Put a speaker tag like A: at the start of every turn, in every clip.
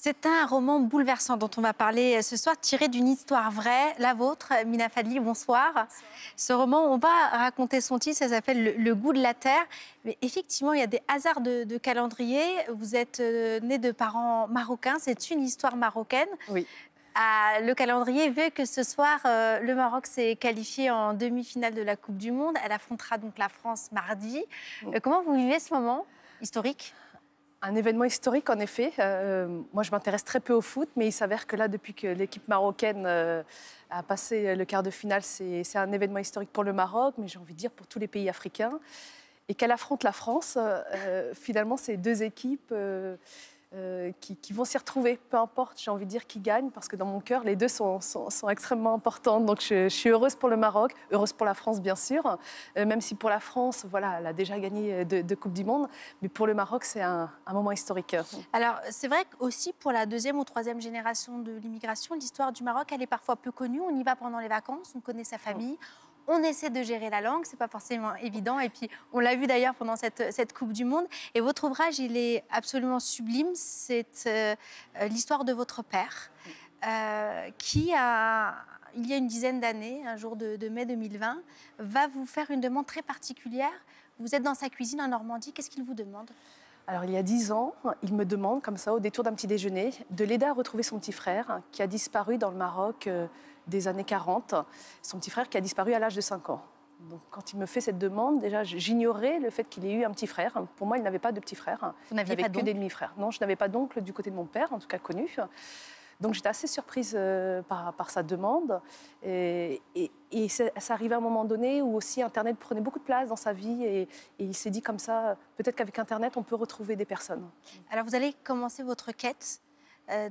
A: C'est un roman bouleversant dont on va parler ce soir, tiré d'une histoire vraie, la vôtre. Mina Fadli, bonsoir. Bonsoir. Ce roman, on va raconter son titre, ça s'appelle Le goût de la terre. Mais effectivement, il y a des hasards de calendrier. Vous êtes né de parents marocains, c'est une histoire marocaine.
B: Oui.
A: Le calendrier veut que ce soir, le Maroc s'est qualifié en demi-finale de la Coupe du Monde. Elle affrontera donc la France mardi. Comment vous vivez ce moment historique ?
B: Un événement historique, en effet. Moi, je m'intéresse très peu au foot, mais il s'avère que là, depuis que l'équipe marocaine a passé le quart de finale, c'est un événement historique pour le Maroc, mais j'ai envie de dire pour tous les pays africains. Et qu'elle affronte la France, finalement, c'est deux équipes qui vont s'y retrouver. Peu importe, j'ai envie de dire qui gagne, parce que dans mon cœur, les deux sont extrêmement importantes. Donc, je suis heureuse pour le Maroc, heureuse pour la France, bien sûr. Même si pour la France, voilà, elle a déjà gagné deux Coupes du Monde. Mais pour le Maroc, c'est un moment historique.
A: Alors, c'est vrai qu'aussi pour la deuxième ou troisième génération de l'immigration, l'histoire du Maroc, elle est parfois peu connue. On y va pendant les vacances, on connaît sa famille. On essaie de gérer la langue, c'est pas forcément évident. Et puis, on l'a vu d'ailleurs pendant cette Coupe du Monde. Et votre ouvrage, il est absolument sublime. C'est l'histoire de votre père, qui il y a une dizaine d'années, un jour de mai 2020, va vous faire une demande très particulière. Vous êtes dans sa cuisine en Normandie. Qu'est-ce qu'il vous demande ?
B: Alors, il y a 10 ans, il me demande, comme ça, au détour d'un petit déjeuner, de l'aider à retrouver son petit frère qui a disparu dans le Maroc des années 40. Son petit frère qui a disparu à l'âge de 5 ans. Donc, quand il me fait cette demande, déjà, j'ignorais le fait qu'il ait eu un petit frère. Pour moi, il n'avait pas de petit frère.
A: Vous n'aviez pas
B: que des demi-frères. Non, je n'avais pas d'oncle du côté de mon père, en tout cas connu. Donc, j'étais assez surprise par sa demande. Et ça arrivait à un moment donné où aussi Internet prenait beaucoup de place dans sa vie. Et il s'est dit comme ça, peut-être qu'avec Internet, on peut retrouver des personnes.
A: Alors, vous allez commencer votre quête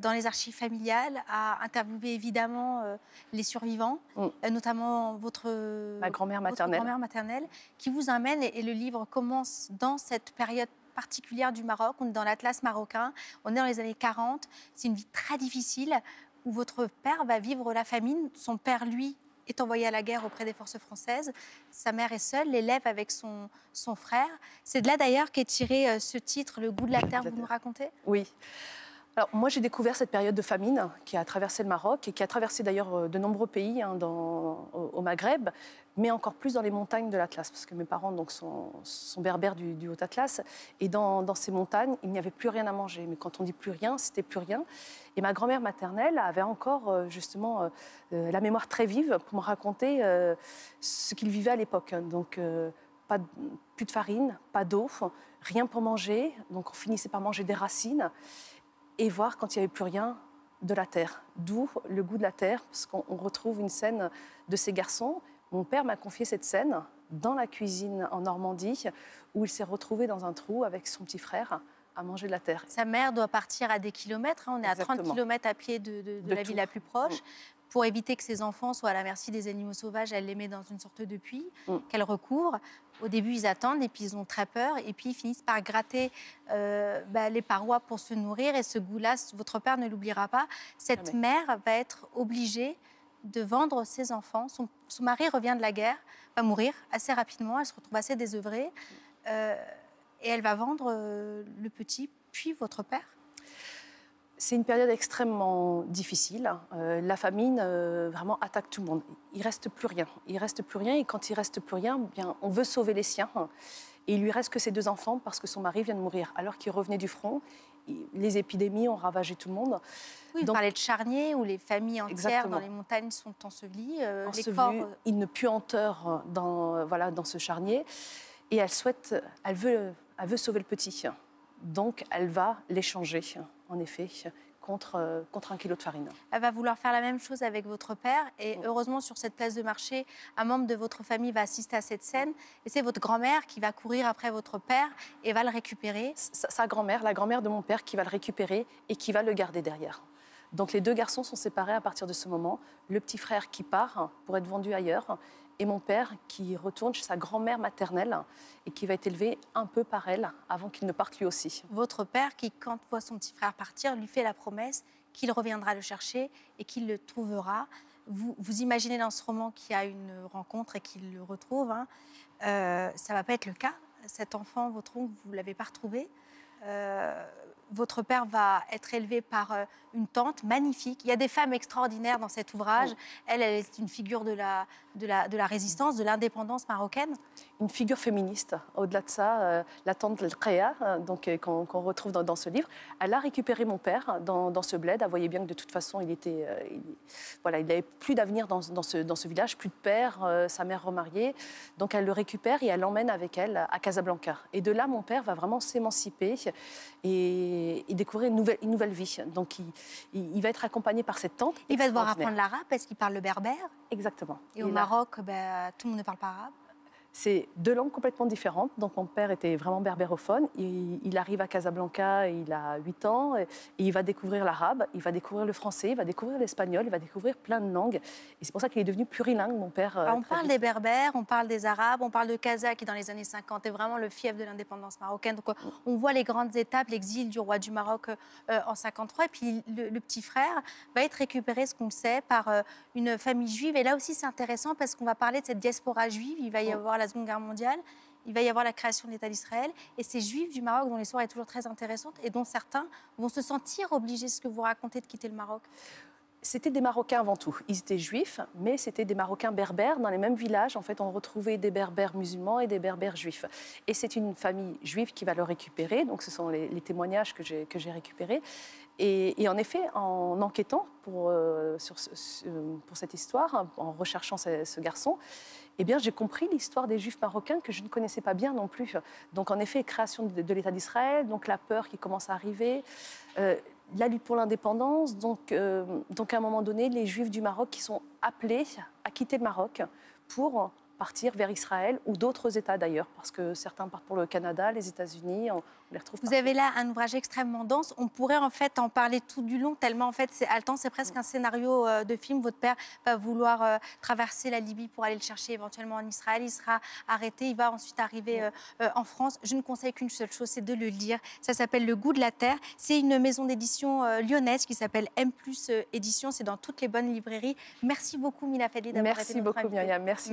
A: dans les archives familiales, à interviewer évidemment les survivants, notamment
B: ma grand-mère maternelle.
A: Grand-mère maternelle, qui vous amène, et le livre commence dans cette période particulière du Maroc. On est dans l'Atlas marocain, on est dans les années 40. C'est une vie très difficile où votre père va vivre la famine. Son père, lui, est envoyé à la guerre auprès des forces françaises. Sa mère est seule, l'élève avec son frère. C'est de là d'ailleurs qu'est tiré ce titre, Le goût de la terre, vous nous racontez ?
B: Oui. Alors, moi, j'ai découvert cette période de famine qui a traversé le Maroc et qui a traversé d'ailleurs de nombreux pays au Maghreb, mais encore plus dans les montagnes de l'Atlas, parce que mes parents donc, sont berbères du Haut-Atlas. Et dans ces montagnes, il n'y avait plus rien à manger. Mais quand on dit plus rien, c'était plus rien. Et ma grand-mère maternelle avait encore justement la mémoire très vive pour me raconter ce qu'ils vivaient à l'époque. Donc, plus de farine, pas d'eau, rien pour manger. Donc, on finissait par manger des racines. Et voir, quand il n'y avait plus rien, de la terre. D'où le goût de la terre, parce qu'on retrouve une scène de ces garçons. Mon père m'a confié cette scène dans la cuisine en Normandie, où il s'est retrouvé dans un trou avec son petit frère à manger de la terre.
A: Sa mère doit partir à des kilomètres, on est à 30 kilomètres à pied de la ville la plus proche. Pour éviter que ses enfants soient à la merci des animaux sauvages, elle les met dans une sorte de puits qu'elle recouvre. Au début, ils attendent et puis ils ont très peur. Et puis, ils finissent par gratter les parois pour se nourrir. Et ce goût-là, votre père ne l'oubliera pas. Cette mère va être obligée de vendre ses enfants. Son mari revient de la guerre, va mourir assez rapidement. Elle se retrouve assez désœuvrée. Et elle va vendre le petit, puis votre père.
B: C'est une période extrêmement difficile. La famine vraiment attaque tout le monde. Il ne reste plus rien. Il reste plus rien. Et quand il ne reste plus rien, bien, on veut sauver les siens. Et il lui reste que ses 2 enfants parce que son mari vient de mourir. Alors qu'il revenait du front, les épidémies ont ravagé tout le monde.
A: Oui, vous parlez de charniers où les familles entières dans les montagnes sont ensevelies. Les corps...
B: Une puanteur dans ce charnier. Et elle veut sauver le petit. Donc, elle va l'échanger, en effet, contre 1 kilo de farine.
A: Elle va vouloir faire la même chose avec votre père. Et heureusement, sur cette place de marché, un membre de votre famille va assister à cette scène. Et c'est votre grand-mère qui va courir après votre père et va le récupérer.
B: Sa grand-mère, la grand-mère de mon père, qui va le récupérer et qui va le garder derrière. Donc, les 2 garçons sont séparés à partir de ce moment. Le petit frère qui part pour être vendu ailleurs et mon père qui retourne chez sa grand-mère maternelle et qui va être élevé un peu par elle avant qu'il ne parte lui aussi.
A: Votre père qui, quand voit son petit frère partir, lui fait la promesse qu'il reviendra le chercher et qu'il le trouvera. Vous imaginez dans ce roman qu'il y a une rencontre et qu'il le retrouve. Ça ne va pas être le cas. Cet enfant, votre oncle, vous ne l'avez pas retrouvé. votre père va être élevé par une tante magnifique. Il y a des femmes extraordinaires dans cet ouvrage. Elle est une figure de la résistance, de l'indépendance marocaine.
B: Une figure féministe. Au-delà de ça, la tante Lkaya, qu'on retrouve dans ce livre, elle a récupéré mon père dans ce bled. Elle voyait bien que de toute façon, il n'avait plus d'avenir dans ce village, plus de père, sa mère remariée. Donc elle le récupère et elle l'emmène avec elle à Casablanca. Et de là, mon père va vraiment s'émanciper et découvrir une nouvelle vie. Donc il va être accompagné par cette tante.
A: Il va devoir apprendre l'arabe parce qu'il parle le berbère.
B: Exactement.
A: Et au Maroc, tout le monde ne parle pas arabe.
B: C'est deux langues complètement différentes. Donc, mon père était vraiment berbérophone. Il arrive à Casablanca, il a 8 ans, et il va découvrir l'arabe, il va découvrir le français, il va découvrir l'espagnol, il va découvrir plein de langues. Et c'est pour ça qu'il est devenu plurilingue, mon père.
A: On parle des berbères, on parle des arabes, on parle de Casa, qui dans les années 50 est vraiment le fief de l'indépendance marocaine. Donc, on voit les grandes étapes, l'exil du roi du Maroc en 53. Et puis, le petit frère va être récupéré, ce qu'on le sait, par une famille juive. Et là aussi, c'est intéressant parce qu'on va parler de cette diaspora juive. Il va y avoir la Seconde Guerre mondiale, il va y avoir la création de l'État d'Israël, et ces Juifs du Maroc dont l'histoire est toujours très intéressante et dont certains vont se sentir obligés, ce que vous racontez, de quitter le Maroc.
B: C'était des Marocains avant tout. Ils étaient juifs, mais c'était des Marocains berbères. Dans les mêmes villages, en fait, on retrouvait des berbères musulmans et des berbères juifs. Et c'est une famille juive qui va le récupérer. Donc, ce sont les témoignages que j'ai récupérés. Et en effet, en enquêtant pour cette histoire, en recherchant ce garçon, eh bien, j'ai compris l'histoire des Juifs marocains que je ne connaissais pas bien non plus. Donc, en effet, création de l'État d'Israël, donc la peur qui commence à arriver, la lutte pour l'indépendance. Donc, à un moment donné, les Juifs du Maroc qui sont appelés à quitter le Maroc pour partir vers Israël ou d'autres États d'ailleurs, parce que certains partent pour le Canada, les États-Unis, on les retrouve
A: Vous
B: partout.
A: avez là un ouvrage extrêmement dense. On pourrait en fait en parler tout du long, tellement en fait c'est haletant, c'est presque un scénario de film. Votre père va vouloir traverser la Libye pour aller le chercher éventuellement en Israël. Il sera arrêté, il va ensuite arriver en France. Je ne conseille qu'une seule chose, c'est de le lire. Ça s'appelle Le goût de la terre. C'est une maison d'édition lyonnaise qui s'appelle M+ Édition. C'est dans toutes les bonnes librairies. Merci beaucoup Mila Fadli d'avoir été notre invitée.
B: Merci beaucoup Myriam, merci.